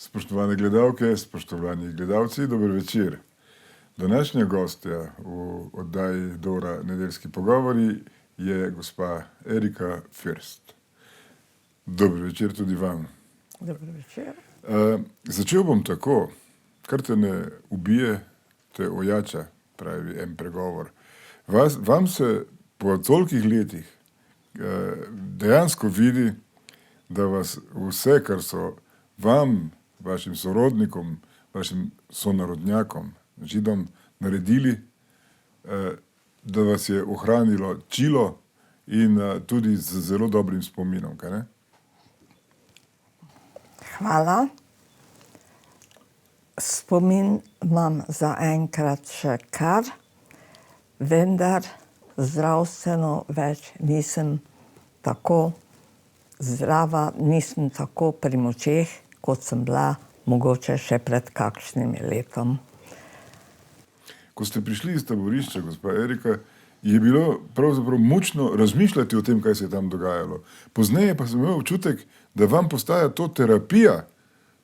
Spoštovane gledalke, spoštovani gledalci, dober večer. Današnja gostja v oddaji Dora Nedeljski pogovori je gospa Erika Fürst. Dober večer tudi vam. Dober večer. Začel bom tako, kar te ne ubije, te ojača, pravi en pregovor. Vam se po tolikih letih dejansko vidi, da vas vse, kar so vam, vašim sorodnikom, vašim sonarodnjakom, Židom, naredili, da vas je ohranilo čilo in tudi z zelo dobrim spominom, kaj ne? Hvala. Spomin imam zaenkrat še kar, vendar zdravstveno več nisem tako zdrava, nisem tako pri močeh, kot sem bila mogoče še pred kakšnim letom. Ko ste prišli iz taborišča, gospa Erika, je bilo pravzaprav mučno razmišljati o tem, kaj se je tam dogajalo. Pozneje pa sem imel občutek, da vam postaja to terapija,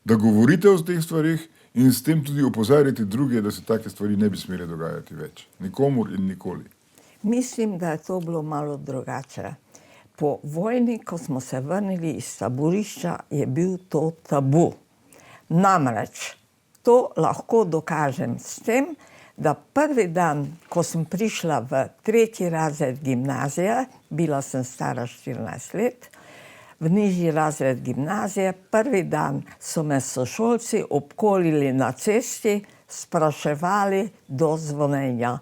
da govorite o teh stvarih in s tem tudi opozarjate druge, da se take stvari ne bi smele dogajati več. Nikomur in nikoli. Mislim, da je to bilo malo drugače. Po vojni, ko smo se vrnili iz taborišča, je bil to tabu. Namreč, to lahko dokažem s tem, da prvi dan, ko sem prišla v 3. razred gimnazije, bila sem stara 14 let, v nižji razred gimnazije, prvi dan so me sošolci obkolili na cesti, spraševali do zvonjenja.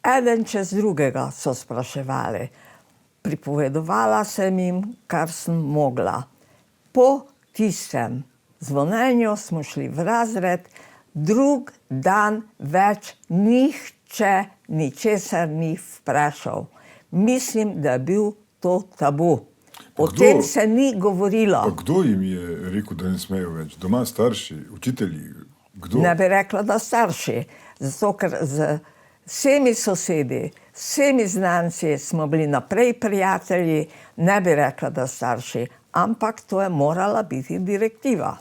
Eden čez drugega so spraševali. Pripovedovala sem jim, kar sem mogla. Po tistem zvonjenju smo šli v razred, drug dan več nihče ničesar ni vprašal. Mislim, da je bil to tabu. O tem se ni govorilo. Pa kdo jim je rekel, da ne smejo več? Doma starši, učitelji? Kdo? Ne bi rekla, da starši. Zato, ker z vsemi sosedi, vsemi znanci smo bili naprej prijatelji, ne bi rekla, da starši. Ampak to je morala biti direktiva.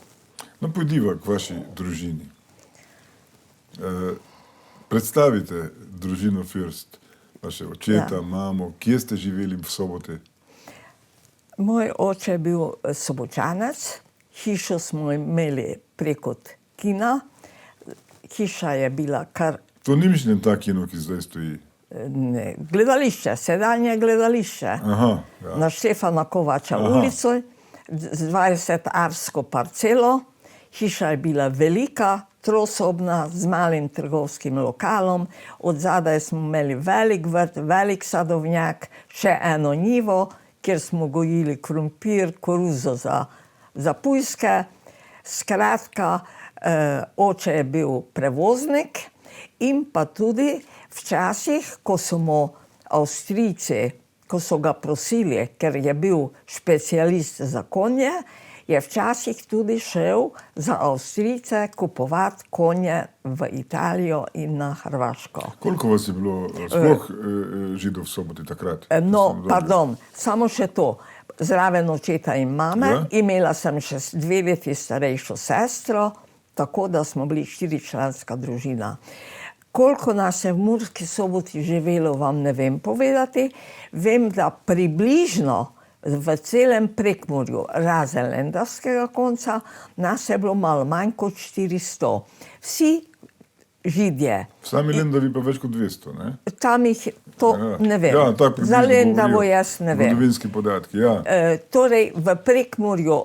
No, pojdiva k vaši družini. Predstavite družino Fürst, vaše očeta, mamo, kje ste živeli v Soboti? Moj oče je bil Sobočanec, hišo smo imeli preko kina, hiša je bila kar... To ni mišljen ta kino, ki zdaj stoji? Ne, gledališče, sedanje gledališče. Aha, ja. Na Štefana Kovača ulico, z 20-arsko parcelo. Hiša je bila velika, trosobna, z malim trgovskim lokalom. Od zadaj smo imeli velik vrt, velik sadovnjak, še eno njivo, kjer smo gojili krompir, koruzo za pujske. Skratka, oče je bil prevoznik in pa tudi včasih, ko so mu Avstrijci, ko so ga prosili, ker je bil specialist za konje, je včasih tudi šel za Avstrijce kupovati konje v Italijo in na Hrvaško. Koliko vas je bilo sploh Židov v Soboti takrat? No, pardon, samo še to. Zraven očeta in mame, imela sem še 2 leti starejšo sestro, tako da smo bili 4-članska družina. Koliko nas je v Murski Soboti živelo, vam ne vem povedati. Vem, da približno v celem Prekmurju, razen lendavskega konca, nas je bilo malo manj kot 400. Vsi Židje. Sami Lendavi pa več kot 200, ne? Tam jih, to ne vem. Ja, tako približno za Lendavo jaz ne vem. Zgodovinski podatki, ja. Torej, v Prekmurju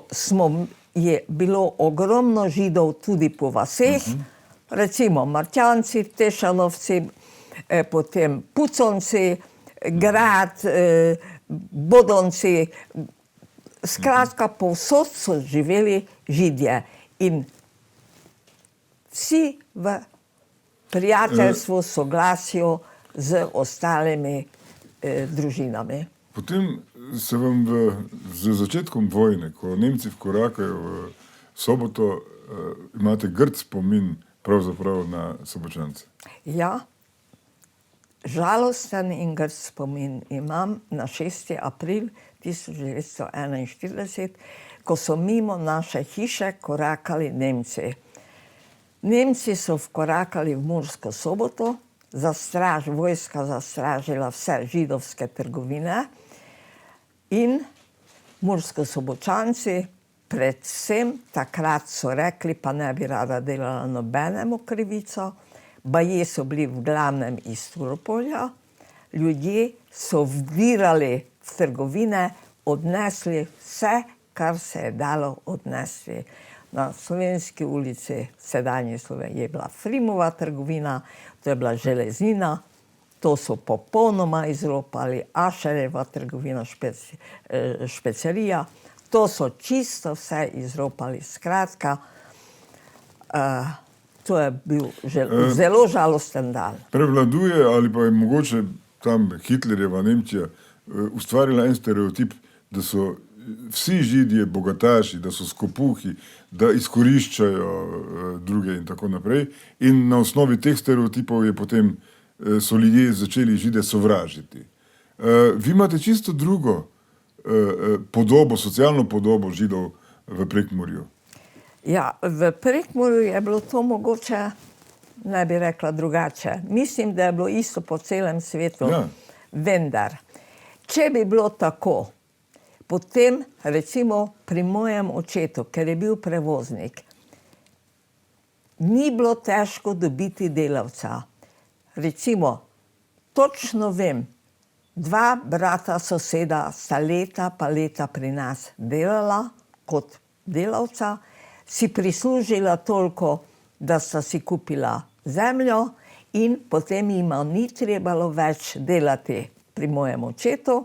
je bilo ogromno Židov tudi po vaseh, recimo Martjanci, Tešanovci, potem Puconci, Grad, Bodonci, skratka, povsod so živeli Židje in vsi v prijateljstvu, soglasju z ostalimi družinami. Potem se vam z začetkom vojne, ko Nemci vkorakajo v Soboto, imate grd spomin pravzaprav na Sobočance. Ja, žalosten in grd spomin imam na 6. april 1941, ko so mimo naše hiše korakali Nemci. Nemci so vkorakali v Mursko Soboto, vojska zastražila vse židovske trgovine in Murskosobočanci, predvsem takrat so rekli, pa ne bi rada delala nobenemu krivico, baje so bili v glavnem iz Turopolja, ljudje so vdirali v trgovine, odnesli vse, kar se je dalo odnesti. Na Slovenski ulici, sedanji Sloveniji, je bila Frimova trgovina, to je bila železina, to so popolnoma izropali, Ašerjeva trgovina, špecerija, to so čisto vse izropali. Skratka, to je bil zelo žalosten dan. Prevladuje ali pa je mogoče tam Hitlerjeva Nemčija ustvarila en stereotip, da so vsi Židje bogataši, da so skopuhi, da izkoriščajo druge in tako naprej. In na osnovi teh stereotipov je potem so ljudje začeli Žide sovražiti. Vi imate čisto drugo podobo, socialno podobo Židov v Prekmurju. Ja, v Prekmurju je bilo to mogoče, ne bi rekla drugače. Mislim, da je bilo isto po celem svetu. Ja. Vendar, če bi bilo tako, potem recimo pri mojem očetu, ker je bil prevoznik, ni bilo težko dobiti delavca. Recimo, točno vem, 2 brata soseda sta leta pa leta pri nas delala kot delavca, si prislužila toliko, da sta si kupila zemljo in potem jima ni trebalo več delati pri mojem očetu,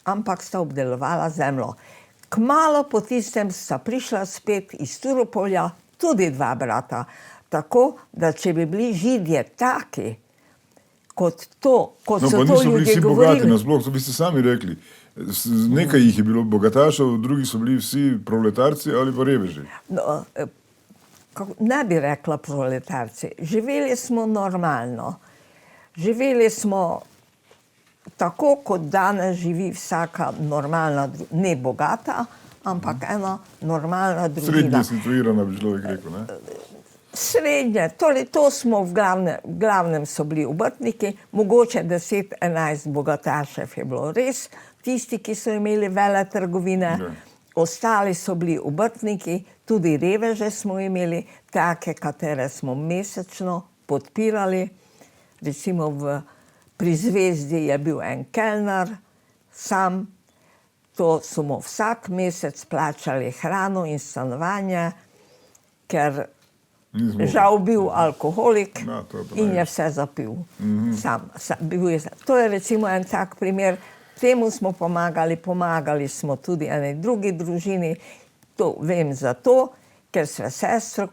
ampak sta obdelovala zemljo. Kmalu po tistem sta prišla spet iz Turopolja tudi 2 brata. Tako, da če bi bili Židje taki, kot so to ljudje govorili. No, pa niso bili vsi bogati nasploh, to bi ste sami rekli. Nekaj jih je bilo bogatašev, drugi so bili vsi proletarci ali pa reveži. No, ne bi rekla proletarci. Živeli smo normalno. Živeli smo tako, kot danes živi vsaka normalna, ne bogata, ampak ena normalna družina. Srednje situirana, bi človek rekel, ne? Srednje, torej to smo v glavnem so bili obrtniki, mogoče 10-11 bogatašev je bilo res, tisti, ki so imeli vele trgovine, ostali so bili obrtniki, tudi reveže smo imeli, take, katere smo mesečno podpirali. Recimo pri Zvezdi je bil en kelner, sam, to so mu vsak mesec plačali hrano in stanovanje, ker žal bil alkoholik in je vse zapil. To je recimo en tak primer, temu smo pomagali smo tudi eni drugi družini, to vem zato, ker sve sestro,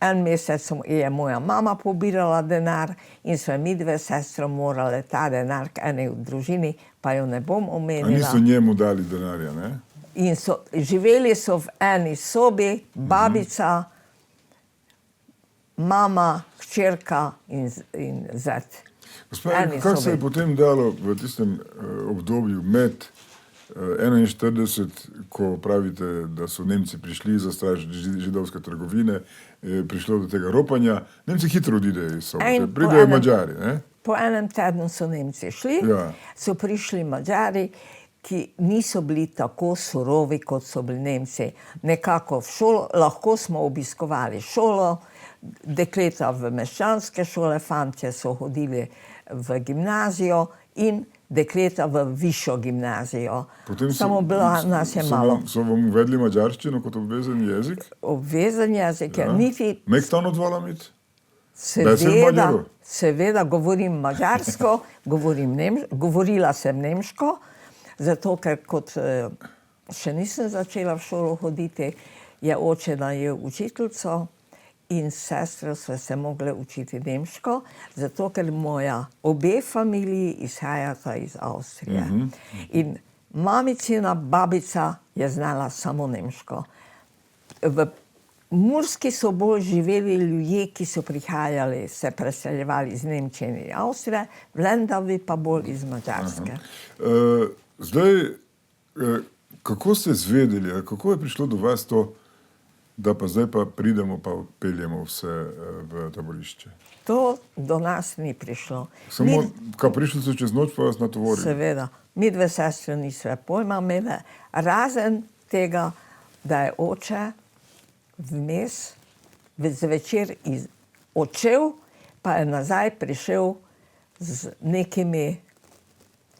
en mesec je moja mama pobirala denar in sve mi 2 sestro morale ta denar k eni v družini, pa jo ne bom omenila. A niso njemu dali denarja, ne? In živeli so v eni sobi, babica, mama, hčerka in zet. Kako se je potem dalo v tistem obdobju med 41, ko pravite, da so Nemci prišli zastražiti židovske trgovine, prišlo do tega ropanja, Nemci hitro odidejo iz Sobote, pridejo Madžari, ne? Po enem tednu so Nemci šli, so prišli Madžari, ki niso bili tako surovi, kot so bili Nemci. Nekako v šolo, lahko smo obiskovali šolo, dekleta v meščanske šole, fantje so hodili v gimnazijo in dekleta v višjo gimnazijo. Samo nas je malo. So vam uvedli madžarščino kot obvezen jezik? Obvezen jezik je niti... Megtan odvalamit? Seveda govorim madžarsko, govorila sem nemško, zato ker kot še nisem začela v šolo hoditi, je oče najel učiteljico in sestre so se mogle učiti nemško, zato ker obe familiji izhajata iz Avstrije. In mamicina babica je znala samo nemško. V Murski so bolj živeli ljudje, ki so prihajali, se preseljevali iz Nemčije in Avstrije, v Lendavi pa bolj iz Madžarske. Zdaj, Kako ste izvedeli, ali kako je prišlo do vas to, da pa zdaj pa pridemo pa peljemo vse v taborišče? To do nas ni prišlo. Samo, kaj prišli so čez noč, pa vas natovorili? Seveda. Mi dve sestre nismo pojma imele, razen tega, da je oče vmes zvečer odšel, pa je nazaj prišel z nekimi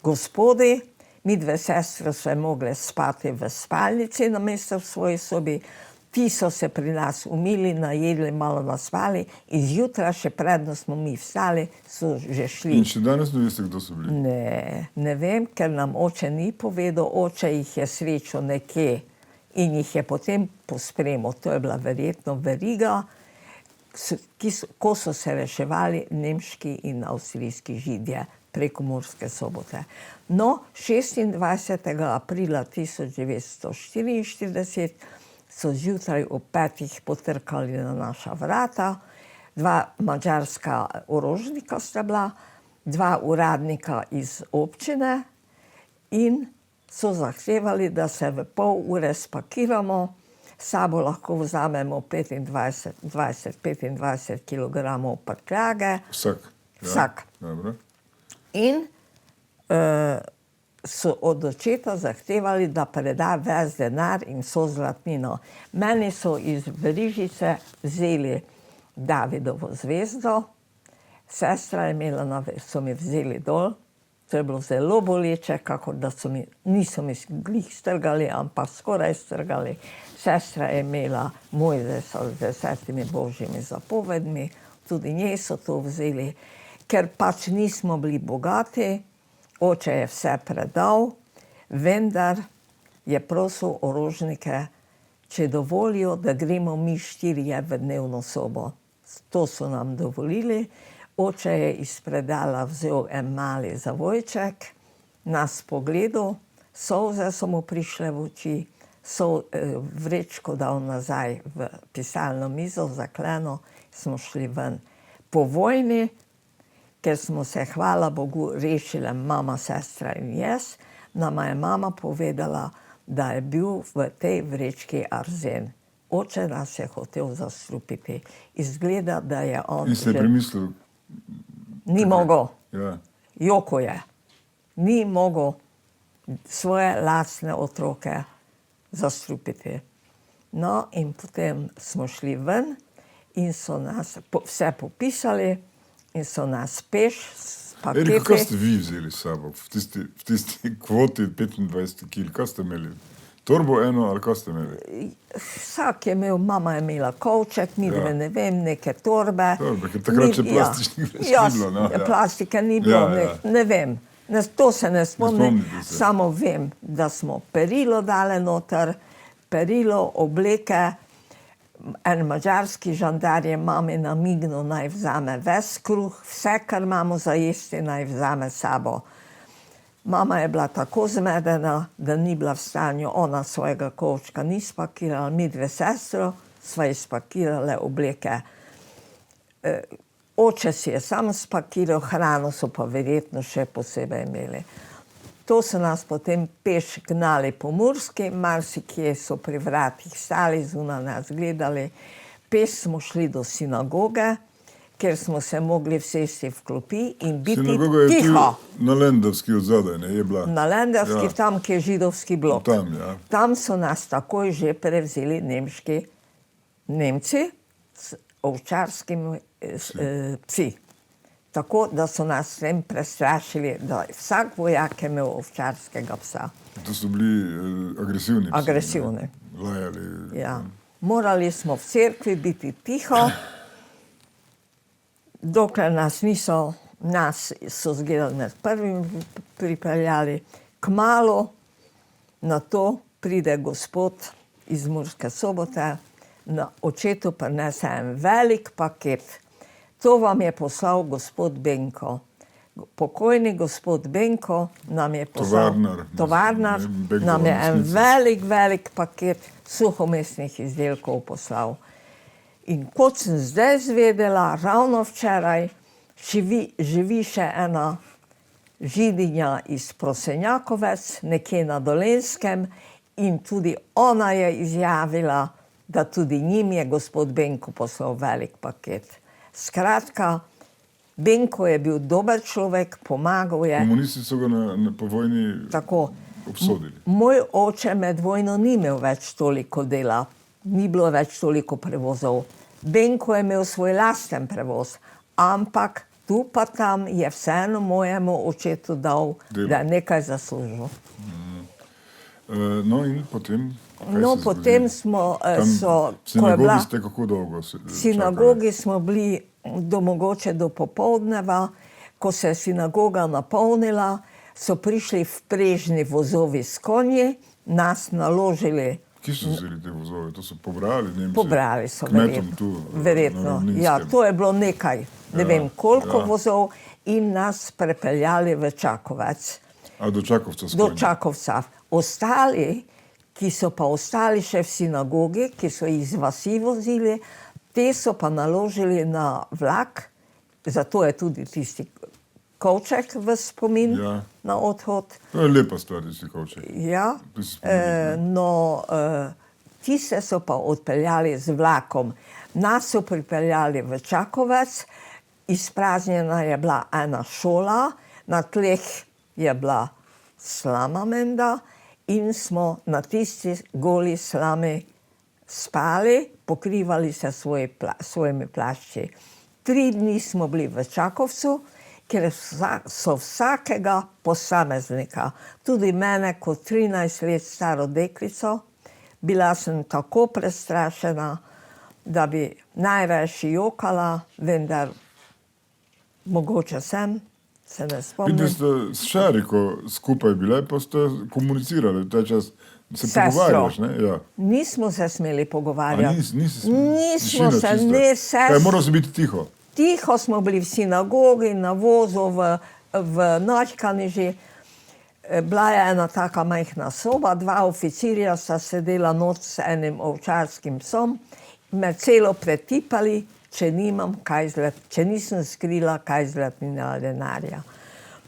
gospodi. Mi dve sestre so mogli spati v spalnici namesto v svoji sobi. Ti so se pri nas umili, najedli, malo naspali in zjutraj, še predno smo mi vstali, so že šli. In še danes ne veste, kdo so bili? Ne vem, ker nam oče ni povedal, oče jih je srečal nekje in jih je potem pospremil. To je bila verjetno veriga, ko so se reševali nemški in avstrijski Židje preko Murske Sobote. No, 26. aprila 1944 so zjutraj ob 5 potrkali na naša vrata, 2 madžarska orožnika sta bila, 2 uradnika iz občine in so zahtevali, da se v pol ure spakiramo, sabo lahko vzamemo 20-25 kilogramov prtljage. Vsak? Ja. Vsak. Dobro. In so od očeta zahtevali, da preda ves denar in vso zlatnino. Meni so iz verižice vzeli Davidovo zvezdo, sestra je imela, so mi vzeli dol, to je bilo zelo boleče, kakor da niso mi glih strgali, ampak skoraj strgali. Sestra je imela Mojzesa z 10 božjimi zapovedmi, tudi njej so to vzeli, ker pač nismo bili bogati. Oče je vse predal, vendar je prosil orožnike, če dovolijo, da gremo mi 4 v dnevno sobo. To so nam dovolili. Oče je iz predala vzel en mali zavojček, nas pogledal, solze so mu prišle v oči, vrečko dal nazaj v pisalno mizo, zakleno, smo šli ven. Po vojni, ker smo se, hvala Bogu, rešili mama, sestra in jaz, nama je mama povedala, da je bil v tej vrečki arzen. Oče nas je hotel zastrupiti. Izgleda, da je on... In ste premislili? Ni mogel. Ja. Joko je. Ni mogel svoje lastne otroke zastrupiti. No, in potem smo šli ven in so nas vse popisali, in so nas peš s paketi. Erika, kaj ste vi vzeli s sabo v tisti kvoti 25 kil? Kaj ste imeli? Torbo eno ali kaj ste imeli? Vsak je imel, mama je imela kovček, mi dve, ne vem, neke torbe. Torbe, ker takrat še plastičnih več ni bilo. No, ja. Plastike ni bilo, ne vem. To se ne spomnim, se. Samo vem, da smo perilo dale noter, perilo, obleke. En madžarski žandar je mami namignil, naj vzame ves kruh, vse, kar imamo za jesti, naj vzame sabo. Mama je bila tako zmedena, da ni bila v stanju, ona svojega kovčka ni spakirala, mi dve sestro sva izpakirale obleke. Oče si je sam spakiral, hrano so pa verjetno še posebej imeli. To so nas potem peš gnali po Murski, marsikje so pri vratih stali, zunaj nas gledali. Peš smo šli do sinagoge, ker smo se mogli vsesti v klopi in biti tiho. Sinagoga je tu na Lendavski odzadaj, ne, je bila? Na Lendavski, ja. Tam, kjer je židovski blok. Tam, ja. Tam so nas takoj že prevzeli Nemci s ovčarskimi psi. Tako, da so nas s tem prestrašili, da vsak vojak je imel ovčarskega psa. To so bili agresivni psi. Agresivni. Lajali. Ja. Morali smo v cerkvi biti tiho, dokler nas so zgledali med prvimi pripeljali. Kmalu na to pride gospod iz Murske Sobote, na očetu prinese en velik paket. To vam je poslal gospod Benko. Pokojni gospod Benko nam je poslal... Tovarnar. Nam je en velik paket suhomesnih izdelkov poslal. In kot sem zdaj izvedela, ravno včeraj, živi še ena židinja iz Prosenjakovec, nekje na Dolenjskem, in tudi ona je izjavila, da tudi njim je gospod Benko poslal velik paket. Skratka, Benko je bil dober človek, pomagal je. Komunisti so ga po vojni Tako. obsodili. Moj oče med vojno ni imel več toliko dela, ni bilo več toliko prevozov. Benko je imel svoj lasten prevoz, ampak tu pa tam je vseeno mojemu očetu dal, da je nekaj zaslužil. No in potem? No, potem smo, V sinagogi ste kako dolgo v sinagogi smo bili mogoče do popoldneva, ko se je sinagoga napolnila, so prišli vprežni vozovi s konji, nas naložili. Kje so vzeli te vozove? To so pobrali Nemci? Pobrali so, kmetom tu, verjetno. Ja, to je bilo nekaj, ne vem koliko vozov, in nas prepeljali v Čakovec. A do Čakovca? Do Čakovca. Ostali, ki so pa ostali še v sinagogi, ki so jih z vasi vozili, te so pa naložili na vlak, zato je tudi tisti kovček v spomin na odhod. To je lepa stvar, tisti kovček. Ja, tiste so pa odpeljali z vlakom. Nas so pripeljali v Čakovec, izpraznjena je bila ena šola, na tleh je bila slama menda in smo na tisti goli slami spali, pokrivali se svojimi plašči. 3 dni smo bili v Čakovcu, ker so vsakega posameznika, tudi mene kot 13 let staro deklico, bila sem tako prestrašena, da bi najrajši jokala, vendar mogoče sem, se ne spomnim. Vidite, ste s Šariko skupaj bile, pa ste komunicirali v ta čas, se pogovarjaš, ne? Ja. Nismo se smeli pogovarjati. Nismo se, ne se. Kaj, moral si biti tiho? Tiho smo bili v sinagogi, na vozu, v Nočkaniži. Bila je ena taka majhna soba, 2 oficirja sta sedela noč s enim ovčarskim psom, me celo pretipali, če nisem skrila kaj zlatnine ali denarja.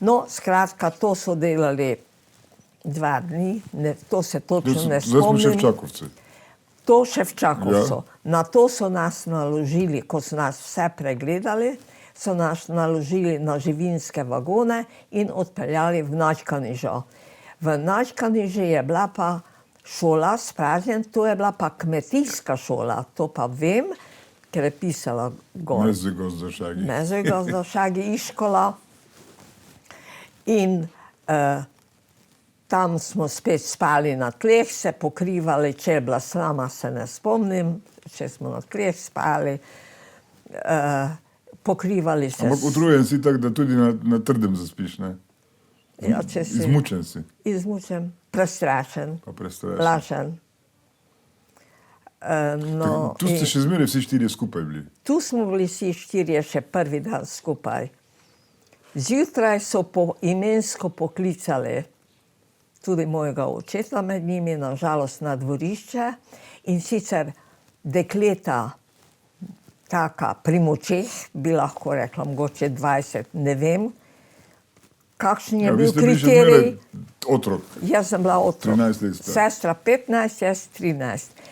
No, skratka, to so delali 2 dni, to se točno ne spomnim. Zdaj smo še v Čakovcu. To še v Čakovcu. Na to so nas naložili, ko so nas vse pregledali, so nas naložili na živinske vagone in odpeljali v Nočkanižo. V Nočkaniži je bila pa šola spraznjen, to je bila pa kmetijska šola, to pa vem, ker je pisala gor. Mezoj Gozdošagi Iškola. In tam smo spet spali na tleh, se pokrivali, če je bila slama, se ne spomnim, če smo na tleh spali, pokrivali se. Ampak utrujen si tako, da tudi na trdem zaspiš, ne? Ja, če si. Izmučen si. Izmučen, prestrašen, plašen. Tu ste še zmeraj vsi 4 skupaj bili? Tu smo bili vsi 4 še prvi dan skupaj. Zjutraj so imensko poklicali tudi mojega očeta med njimi, nažalost na dvorišče, in sicer dekleta taka pri močeh, bi lahko rekla, mogoče 20, ne vem, kakšen je bil kriterij. Vi ste bili še zmeraj otrok. Jaz sem bila otrok. 13 let. Sestra 15, jaz 13.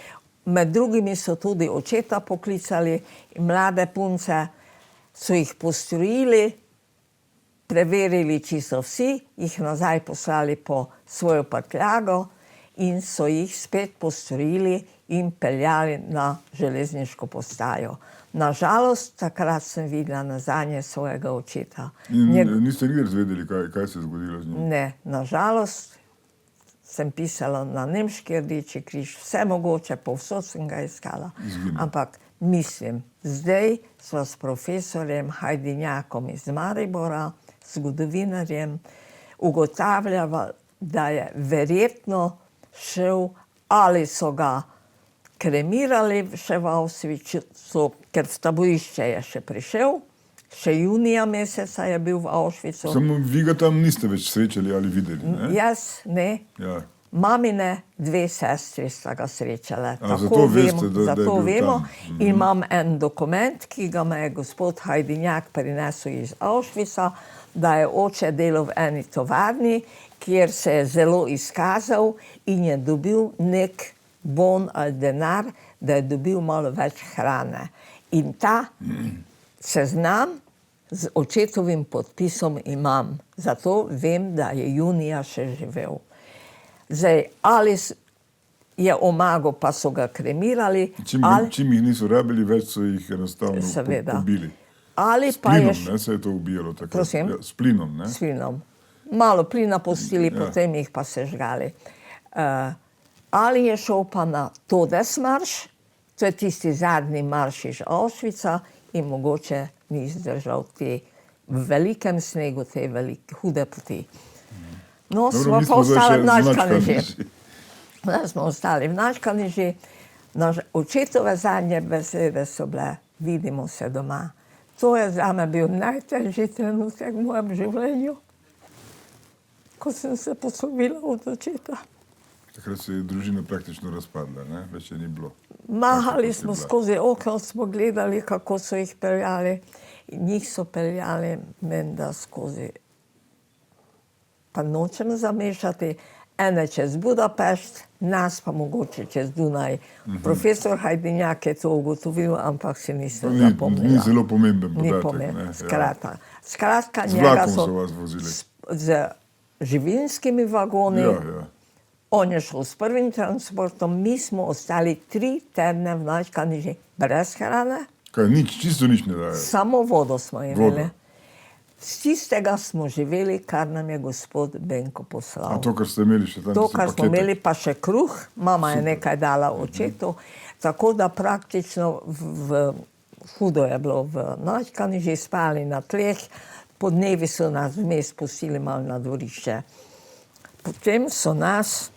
Med drugimi so tudi očeta poklicali in mlade punce, so jih postrojili, preverili, či so vsi, jih nazaj poslali po svojo prtljago in so jih spet postrojili in peljali na železniško postajo. Nažalost, takrat sem videla nazadnje svojega očeta. In niste nikdar izvedeli, kaj se je zgodilo z njim? Ne, nažalost sem pisala na nemški Rdeči križ, vse mogoče, povsod sem ga iskala. Ampak mislim, zdaj sva s profesorjem Hajdinjakom iz Maribora, zgodovinarjem, ugotavljava, da je verjetno šel, ali so ga kremirali še v Auschwitzu, ker v taborišče je še prišel, še junija meseca je bil v Auschwitzu. Samo vi ga tam niste več srečali ali videli, ne? Jaz ne. Ja. Mamine 2 sestri sta ga srečale. Zato veste, da je bil vemo. tam. In imam en dokument, ki ga me je gospod Hajdinjak prinesel iz Auschwitza. da je oče delal v eni tovarni, kjer se je zelo izkazal in je dobil nek bon ali denar, da je dobil malo več hrane. In ta seznam z očetovim podpisom imam. Zato vem, da je junija še živel. Zdaj, ali je omagal, pa so ga kremirali. Čim jih niso rabili več, so jih enostavno pobili. Ali s pa plinom, je... ne, se je to ubijalo takrat. Prosim? Ja, s plinom, ne? S plinom. Malo plina pustili, potem jih pa sežgali. Ali je šel pa na Todesmarš, to je tisti zadnji marš iz Auschwitza in mogoče ni zdržal te v velikem snegu, te hude poti. No, smo pa ostali vnačkani že. Smo ostali vnačkani že. Očetove zadnje besede so bile, vidimo se doma. To je zame bil najtežji trenutek v mojem življenju, ko sem se poslovila od očeta. Takrat se je družina praktično razpadla, ne? Več je ni bilo. Mahali smo skozi okno, smo gledali, kako so jih peljali. In njih so peljali menda skozi, pa nočem zamešati, ene čez Budapest, nas pa mogoče čez Dunaj. Profesor Hajdinjak je to ugotovil, ampak si nisem zapomnila. Ni zelo pomemben podatek. Ni pomemben, skratka. Z vlakom so vas vozili. Z živinskimi vagoni. Ja. On je šel s prvim transportom, mi smo ostali 3 tedne vnačkani že brez hrane. Kaj, čisto nič ne dajo? Samo vodo smo imeli. Z tistega smo živeli, kar nam je gospod Benko poslal. A to, kar ste imeli še tam? To, kar smo imeli, pa še kruh. Mama je nekaj dala očetu. Tako da praktično hudo je bilo v vnačkani, že spali na tleh. Po dnevi so nas vmes pustili malo na dvorišče. Potem so nas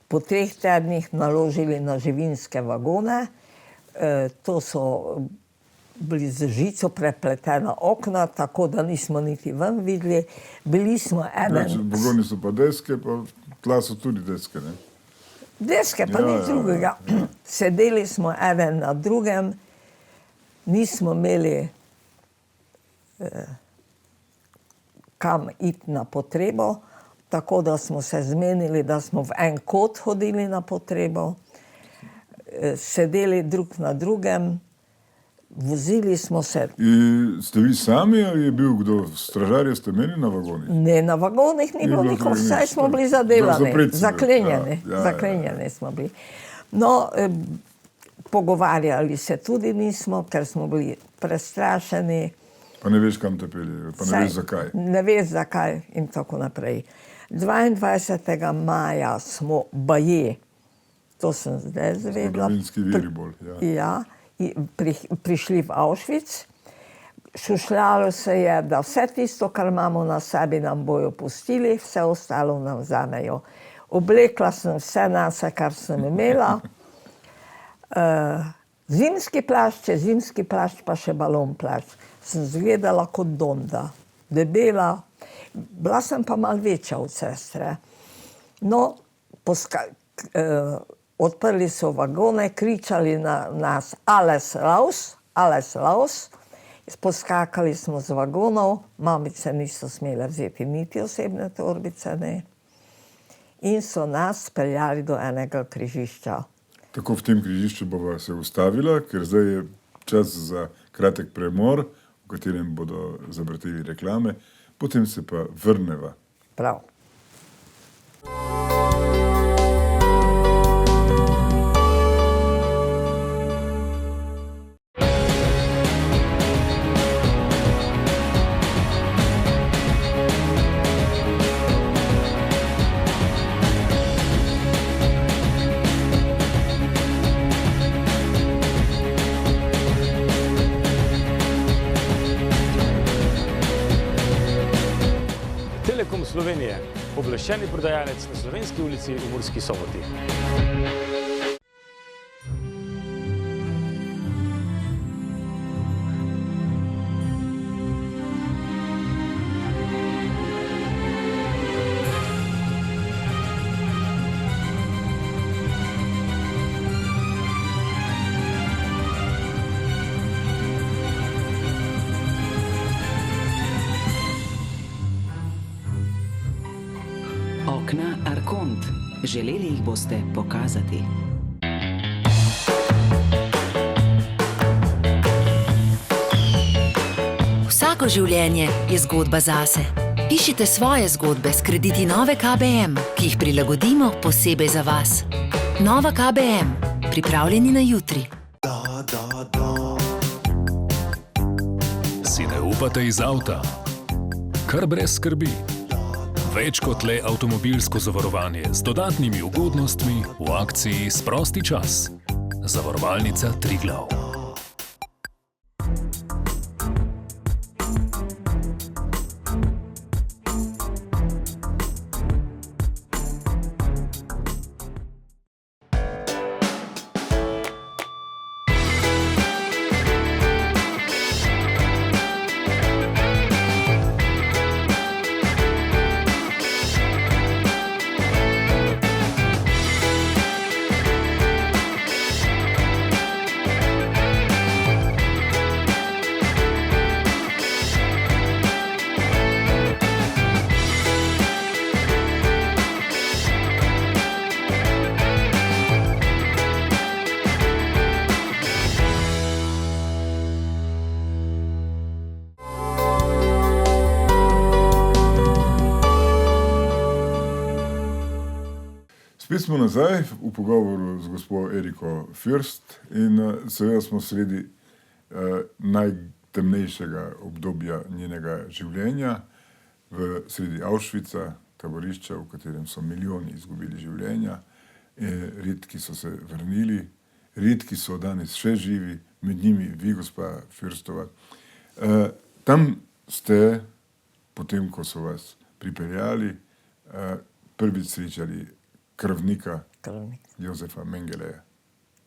po 3 tednih naložili na živinske vagone. To so bili z žico prepletena okna, tako da nismo niti ven videli. Bili smo eden... Vagoni so pa deske, pa tla so tudi deske, ne? Deske, pa nič drugega. Sedeli smo eden na drugem, nismo imeli kam iti na potrebo, tako da smo se zmenili, da smo v en kot hodili na potrebo, sedeli drug na drugem, vozili smo se. Ste vi sami ali je bil kdo? Stražarje ste imeli na vagonih? Ne, na vagonih ni bilo nikoli, vsaj smo bili zadelani, zaklenjeni smo bili. No, pogovarjali se tudi nismo, ker smo bili prestrašeni. Pa ne veš, kam te pelje, pa ne veš zakaj. Ne veš zakaj in tako naprej. 22. maja smo baje, to sem zdaj zvedla. Zgodovinski viri bolj, ja. Prišli v Auschwitz. Šušljalo se je, da vse tisto, kar imamo na sebi, nam bojo pustili, vse ostalo nam vzamejo. Oblekla sem vse nase, kar sem imela. Zimski plašč, pa še balon plašč. Sem izgledala kot Donda, debela. Bila sem pa malo večja od sestre. No, odprli so vagone, kričali na nas alles raus. Poskakali smo z vagonov, mamice niso smele vzeti niti osebne torbice, ne. In so nas speljali do enega križišča. Tako v tem križišču bova se ustavila, ker zdaj je čas za kratek premor, v katerem bodo zavrteli reklame, potem se pa vrneva. Prav. Telekom Slovenije, pooblaščeni prodajalec na Slovenski ulici v Murski Soboti. Vlakna Arkont. Želeli jih boste pokazati. Vsako življenje je zgodba zase. Pišite svoje zgodbe s krediti nove KBM, ki jih prilagodimo posebej za vas. Nova KBM. Pripravljeni na jutri. Si ne upate iz avta? Kar brez skrbi. Več kot le avtomobilsko zavarovanje z dodatnimi ugodnostmi v akciji Sprosti čas. Zavarovalnica Triglav. Spet smo nazaj v pogovoru z gospo Eriko Fürst in seveda smo sredi najtemnejšega obdobja njenega življenja, v sredi Auschwitza, taborišča, v katerem so milijoni izgubili življenja, redki so se vrnili, redki so danes še živi, med njimi vi, gospa Fürstova. Tam ste, potem ko so vas pripeljali, prvič srečali krvnika Jozefa Mengeleja.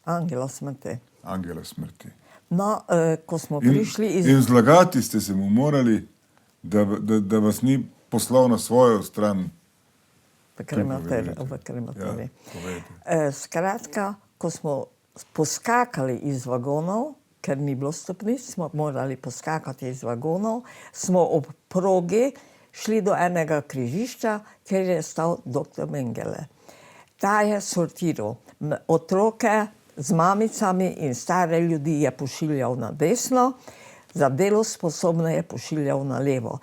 Angela smrti. Angela smrti. No, ko smo prišli iz... In zlagati ste se mu morali, da vas ni poslal na svojo stran. V krematorij. Skratka, ko smo poskakali iz vagonov, ker ni bilo stopnic, smo morali poskakati iz vagonov, smo ob progi šli do enega križišča, kjer je stal dr. Mengele. Ta je sortiral otroke z mamicami in stare ljudi je pošiljal na desno, za delo sposobne je pošiljal na levo.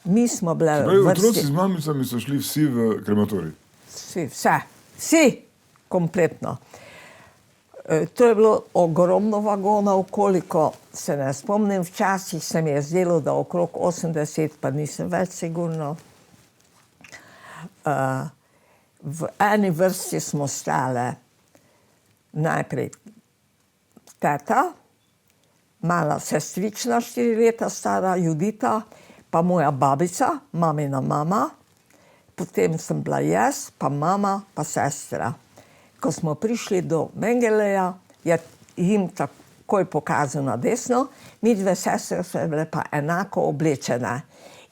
Mi smo bile v vrsti... Otroci z mamicami so šli vsi v krematorij? Vsi, kompletno. To je bilo ogromno vagonov, koliko se ne spomnim. Včasih se mi je zdelo, da okrog 80, pa nisem več sigurno. V eni vrsti smo stale najprej teta, mala sestrična, 4 leta stara, Judita, pa moja babica, mamina mama, potem sem bila jaz, pa mama, pa sestra. Ko smo prišli do Mengeleja, je jim takoj pokazal na desno, mi dve sestre so bile pa enako oblečene.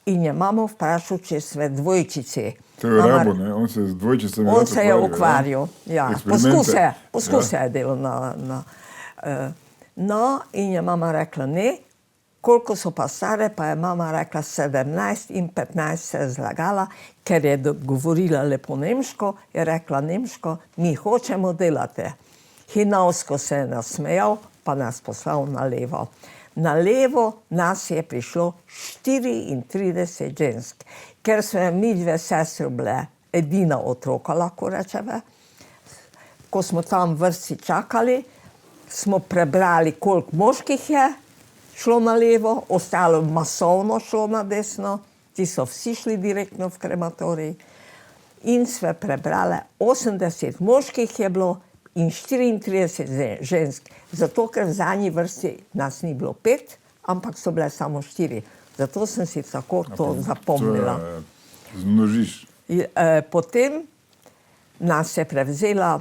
In je mamo vprašal, če sve dvojčici. To je rabo, ne? On se z dvojčicami on se je ukvarjal, ja. Poskuse je delal No, in je mama rekla ne, koliko so pa stare, pa je mama rekla 17 in 15 se je zlagala, ker je govorila lepo nemško, je rekla nemško, mi hočemo delati. Hinavsko se je nasmejal, pa nas poslal na levo. Na levo nas je prišlo 34 žensk, ker smo mi dve sestre bile edina otroka, lahko rečeve. Ko smo tam v vrsti čakali, smo prebrali, koliko moških je šlo na levo, ostalo masovno šlo na desno, ti so vsi šli direktno v krematorij. In sve prebrali, 80 moških je bilo in 34 žensk, zato ker v zadnji vrsti nas ni bilo 5, ampak so bile samo 4. Zato sem si tako to zapomnila. Zmnožiš. Potem nas je prevzela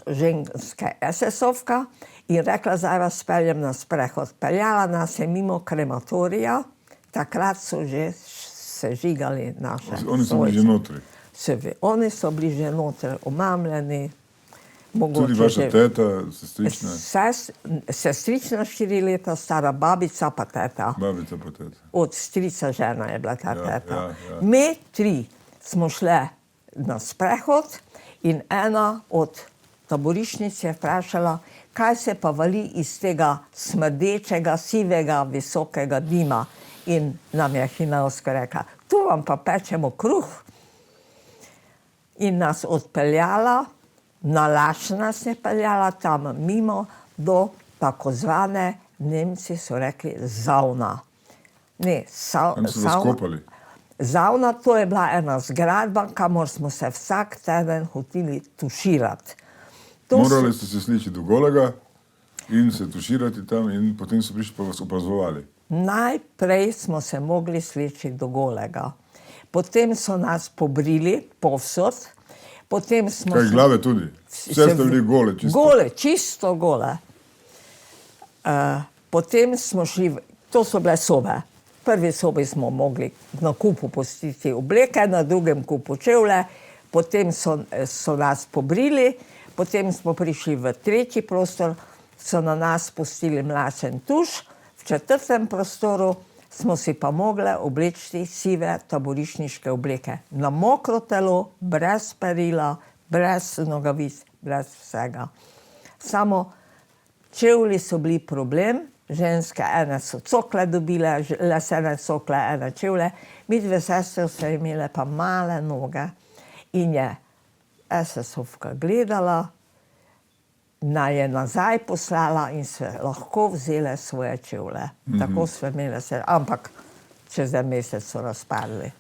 ženska SS-ovka in rekla, zdaj vas peljem na sprehod. Peljala nas je mimo krematorija, takrat so že sežigali naše svojce. Oni so bili že notri. Oni so bili že notri, omamljeni. Tudi vaša teta, sestrična? Sestrična 4 leta, stara babica pa teta. Babica pa teta. Od strica žena je bila ta teta. Mi 3 smo šle na sprehod in ena od taborišnic je vprašala, kaj se pa vali iz tega smrdečega, sivega, visokega dima. In nam je Hinavska rekla, tu vam pa pečemo kruh. In nas odpeljala, na laž nas je peljala tam mimo do tako zvane, Nemci so rekli, zavna. Ne, Tam so vas kopali. Zavna, to je bila ena zgradba, kamor smo se vsak teden hoteli tuširati. Morali ste se sliči do Golega in se tuširati tam in potem so prišli pa vas opazovali. Najprej smo se mogli sleči do Golega. Potem so nas pobrili povsod. Potem smo Kaj, glave tudi? Vse ste bili gole, čisto? Gole, čisto gole. Potem smo šli, to so bile sobe. V prvi sobi smo mogli na kupu pustiti obleke, na drugem kupu čevlje, potem so nas pobrili, potem smo prišli v tretji prostor, so na nas pustili mlačen tuš, v četrtem prostoru smo si pa mogli obleči sive taborišniške obleke. Na mokro telo, brez perila, brez nogavic, brez vsega. Samo čevlji so bili problem, ženske ene so cokle dobile, lesene cokle, ene čevlje, mi dve sestre so imele pa male noge in je SS-ovka gledala, naj je nazaj poslala in se lahko vzele svoje čevlje. Tako so imele se, ampak čez en mesec so razpadli.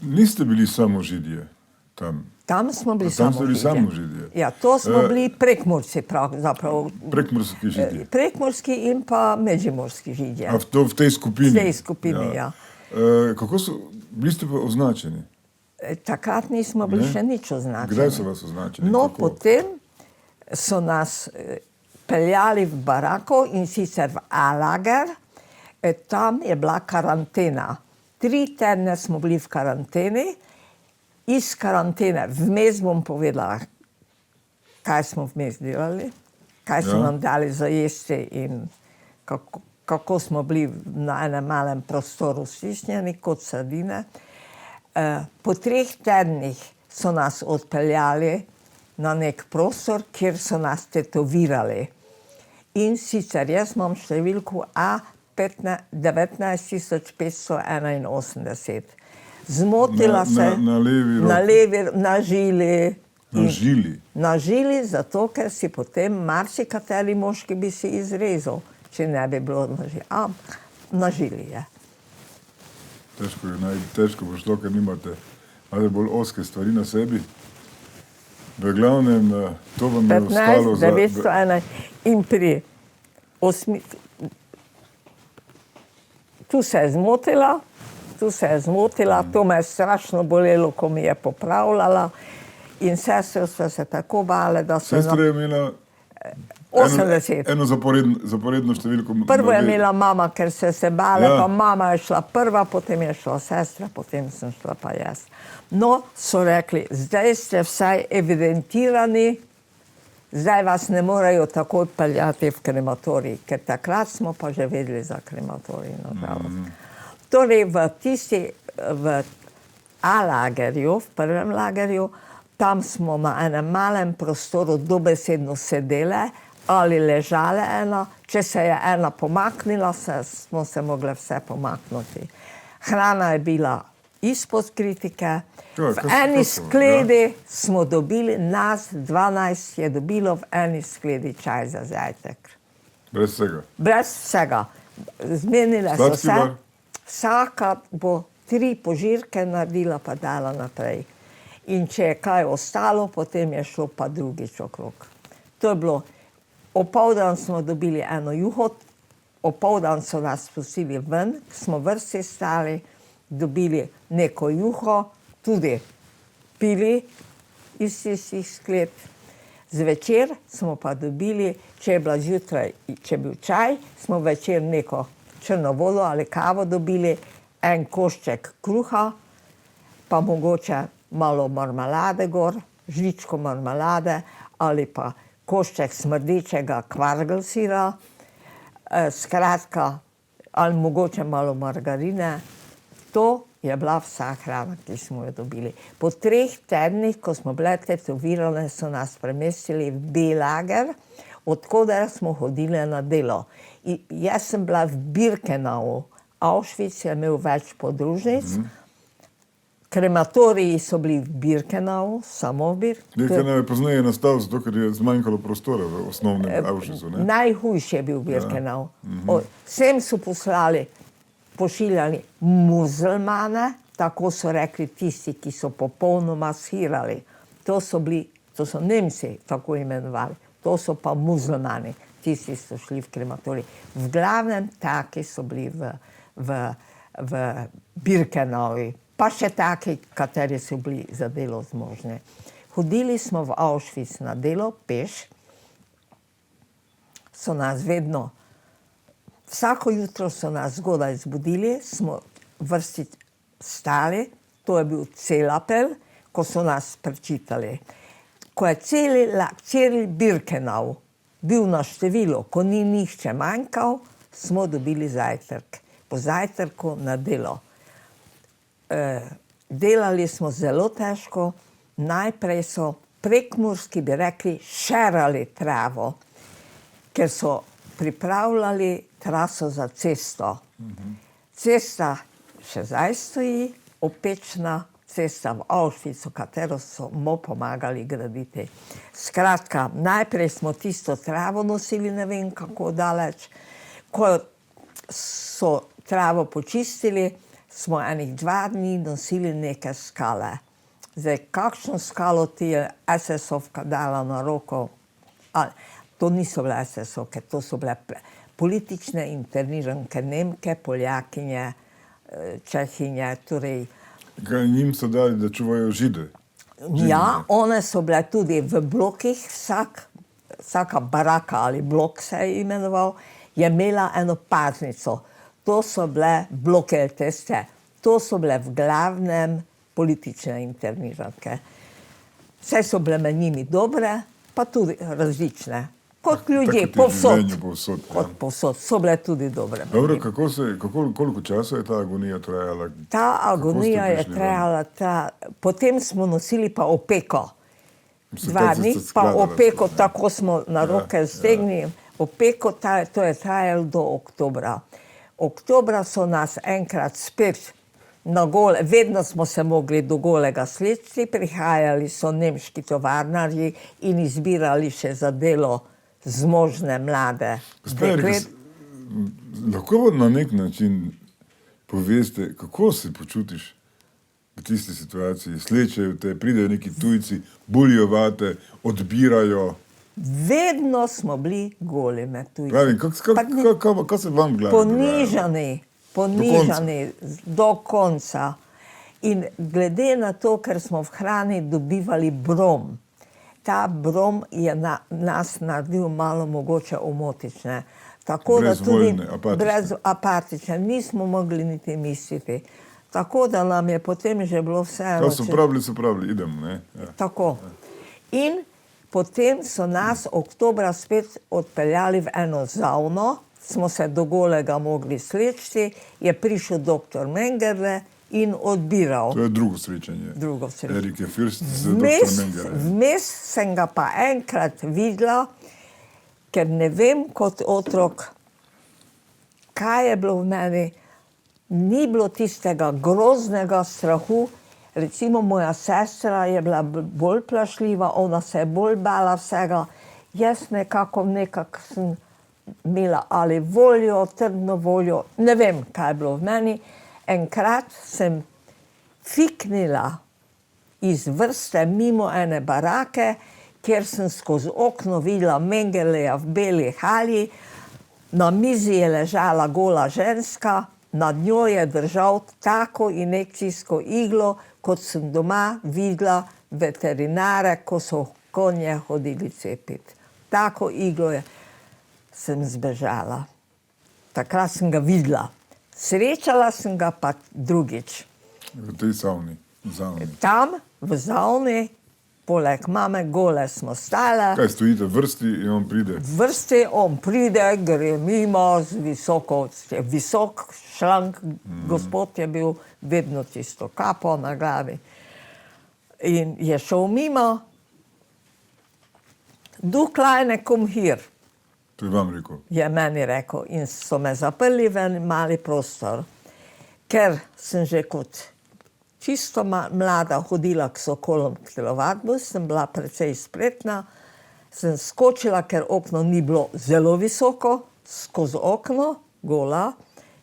Niste bili samo Židije tam? Tam smo bili Tam samo ste bili Židje. samo Židje. Ja, to smo bili Prekmurci pravzaprav. Prekmurski Židje. Prekmurski in pa Međimurski Židje. A v tej skupini? V tej skupini, ja. Kako so, bili ste pa označeni? Takrat nismo bili še nič označeni. Kdaj so vas označili? No, Kako? potem so nas peljali v barako in sicer v A-lager. Tam je bila karantena. 3 tedne smo bili v karanteni. Iz karantene, vmes bom povedala, kaj smo vmes delali, kaj so nam dali za jesti in kako smo bili na enem malem prostoru stisnjeni kot sardine. Po 3 tednih so nas odpeljali na nek prostor, kjer so nas tetovirali. In sicer jaz imam številko A19581. Zmotila se Na levi roki. na levi, na žili. Na žili? Na žili, zato ker si potem marsikateri moški bi si izrezal, če ne bi bilo na žili. Ampak na žili je. Težko bo šlo, ker imate bolj ozke stvari na sebi. V glavnem, to vam je ostalo 15, 901 in pri 8. Tu se je zmotila, to me je strašno bolelo, ko mi je popravljala in sestre so se tako bale, da so... Sestra je imela 80. eno zaporedno številko. Prvo je imela mama, ker se bale, pa mama je šla prva, potem je šla sestra, potem sem šla pa jaz. No, so rekli, zdaj ste vsaj evidentirani, zdaj vas ne morejo takoj peljati v krematorij, ker takrat smo pa že vedeli za krematorij, nažalost. Torej, v A-lagerju, v prvem lagerju, tam smo na enem malem prostoru dobesedno sedele ali ležale ena. Če se je ena pomaknila, smo se mogli vse pomakniti. Hrana je bila izpod kritike. V eni skledi smo dobili, nas 12 je dobilo v eni skledi čaj za zajtrk. Brez vsega? Brez vsega. Zmenile so se. Vsaka bo 3 požirke naredila, pa dala naprej. In če je kaj ostalo, potem je šlo pa drugič okrog. To je bilo, opoldan smo dobili eno juho, opoldan so nas pustili ven, smo vrsti stali, dobili neko juho, tudi pili iz tistih skled. Zvečer smo pa dobili, če je bila zjutraj, če je bil čaj, smo večer neko črno vodo ali kavo dobili, en košček kruha, pa mogoče malo marmelade gor, žličko marmelade ali pa košček smrdečega kvargl sira, skratka, ali mogoče malo margarine. To je bila vsa hrana, ki smo jo dobili. Po 3 tednih, ko smo bile tetovirane, so nas premestili v B-lager, odkoder smo hodili na delo. In jaz sem bila v Birkenau. Auschwitz je imel več podružnic. Krematoriji so bili v Birkenau, samo v Birkenau je pozneje nastal, zato ker je zmanjkalo prostora v osnovnem Auschwitzu, ne? Najhujši je bil Birkenau. Sem so pošiljali muzulmane, tako so rekli tisti, ki so popolnoma shirali. To so Nemci tako imenovali, to so pa muzulmani, tisti so šli v krematorij. V glavnem taki so bili v Birkenauju, pa še taki, kateri so bili za delo zmožni. Hodili smo v Auschwitz na delo, peš, so nas vedno, vsako jutro so nas zgodaj zbudili, smo vrsti stali, to je bil celapel, ko so nas prečitali. Ko je celi Birkenau bil na število, ko ni nihče manjkal, smo dobili zajtrk. Po zajtrku na delo. Delali smo zelo težko, najprej so prekmurski, bi rekli, šerali travo, ker so pripravljali traso za cesto. Cesta še zdaj stoji, opečna cesta v Auschwitzu, katero smo pomagali graditi. Skratka, najprej smo tisto travo nosili, ne vem kako daleč, ko so travo počistili, smo enih 2 dni nosili neke skale. Zdaj, kakšno skalo ti je SS-ovka dala na roko? To niso bile SS-ovke, to so bile politične interniranke, Nemke, Poljakinje, Čehinje, torej... Kaj njim so dali, da čuvajo Žide? Ja, one so bile tudi v blokih, vsaka baraka ali blok se je imenoval, je imela eno paznico. To so bile blokelteste, to so bile v glavnem politične interniranke. Vse so bile med njimi dobre, pa tudi različne. Kot ljudje, povsod so bile tudi dobre. Dobro, koliko časa je ta agonija trajala? Ta agonija je trajala, potem smo nosili pa opeko. 2 dni, pa opeko, tako smo na roke stegnili. Opeko, to je trajalo do oktobra. Oktobra so nas enkrat spet na gole, vedno smo se mogli do golega sleči, prihajali so nemški tovarnarji in izbirali še za delo zmožne mlade. Lahko na nek način poveste, kako se počutiš v tisti situaciji? Slečejo te, pridejo neki tujci, bulijo vate, odbirajo. Vedno smo bili goli med tujci. Pravim, kako se vam glavi? Ponižani do konca. In glede na to, ker smo v hrani dobivali brom, ta brom je nas naredil malo mogoče omotične. Brezvoljne, apatične. Nismo mogli niti misliti. Tako da nam je potem že bilo vseeno. To so pravili, idemo, ne? Tako. In potem so nas oktobra spet odpeljali v eno zavno, smo se do golega mogli sleči, je prišel doktor Mengele in odbiral. To je drugo srečanje. Erike Fürst z doktor Mengele. Vmes sem ga pa enkrat videla, ker ne vem kot otrok, kaj je bilo v meni, ni bilo tistega groznega strahu. Recimo moja sestra je bila bolj plašljiva, ona se je bolj bala vsega. Jaz nekako sem imela ali voljo, trdno voljo, ne vem, kaj je bilo v meni. Enkrat sem fiknila iz vrste mimo ene barake, kjer sem skozi okno videla Mengeleja v beli halji, na mizi je ležala gola ženska, nad njo je držal tako injekcijsko iglo, kot sem doma videla veterinare, ko so konje hodili cepiti. Tako iglo sem zbežala. Takrat sem ga videla. Srečala sem ga pa drugič. V tej savni. Tam, v zavni, poleg mame, gole smo stale. Kaj stojite v vrsti in on pride? V vrsti on pride, gre mimo z visok, šlank gospod je bil, vedno tisto kapo na glavi. In je šel mimo, du Kleine, komm hier, To je vam rekel. je meni rekel. In so me zaprli v en mali prostor, ker sem že kot čisto mlada hodila k sokolom k telovadbu, sem bila precej spretna, sem skočila, ker okno ni bilo zelo visoko, skozi okno, gola,